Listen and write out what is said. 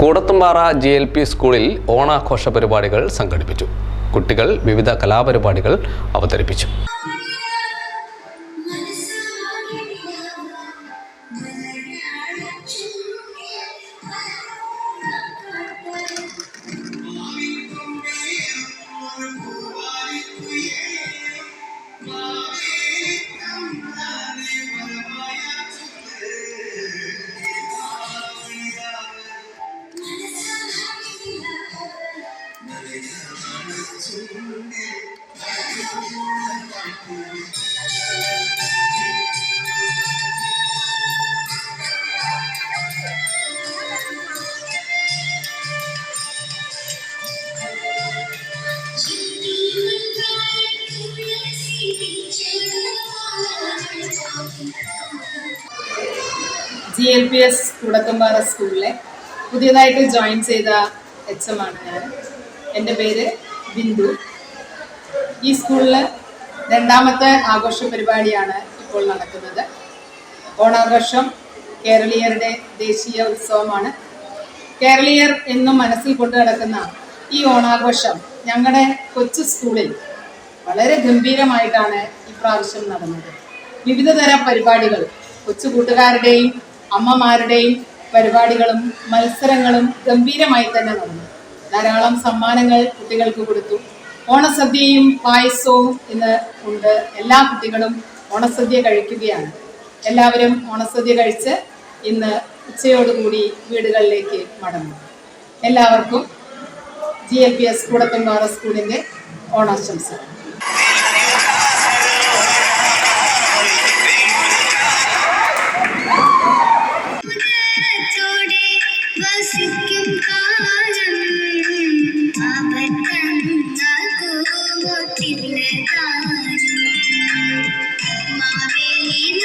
Koodathumpara GLP സ്കൂളിൽ ഓണാഘോഷ പരിപാടികൾ സംഘടിപ്പിച്ചു. കുട്ടികൾ വിവിധ കലാപരിപാടികൾ അവതരിപ്പിച്ചു. GLPS കൂടത്തുംപാറ സ്കൂളിലെ പുതിയതായിട്ട് ജോയിൻ ചെയ്ത HM ആണ് ഞാൻ. എൻ്റെ പേര് ബിന്ദു. ഈ സ്കൂളിൽ രണ്ടാമത്തെ ആഘോഷ പരിപാടിയാണ് ഇപ്പോൾ നടക്കുന്നത്. ഓണാഘോഷം കേരളീയരുടെ ദേശീയ ഉത്സവമാണ്. കേരളീയർ എന്നും മനസ്സിൽ കൊണ്ടു നടക്കുന്ന ഈ ഓണാഘോഷം ഞങ്ങളുടെ കൊച്ചു സ്കൂളിൽ വളരെ ഗംഭീരമായിട്ടാണ് ഇപ്രാവശ്യം നടന്നത്. വിവിധ തരം പരിപാടികൾ, കൊച്ചു കൂട്ടുകാരുടെയും അമ്മമാരുടെയും പരിപാടികളും മത്സരങ്ങളും ഗംഭീരമായി തന്നെ നടന്നു. ധാരാളം സമ്മാനങ്ങൾ കുട്ടികൾക്ക് കൊടുത്തു. ഓണസദ്യയും പായസവും ഇന്ന് ഉണ്ട്. എല്ലാ കുട്ടികളും ഓണസദ്യ കഴിക്കുകയാണ്. എല്ലാവരും ഓണസദ്യ കഴിച്ച് ഇന്ന് ഉച്ചയോടുകൂടി വീടുകളിലേക്ക് മടങ്ങും. എല്ലാവർക്കും GLPS കൂടത്തുംപാറ സ്കൂളിൻ്റെ ഓണാശംസകൾ. മാവേലി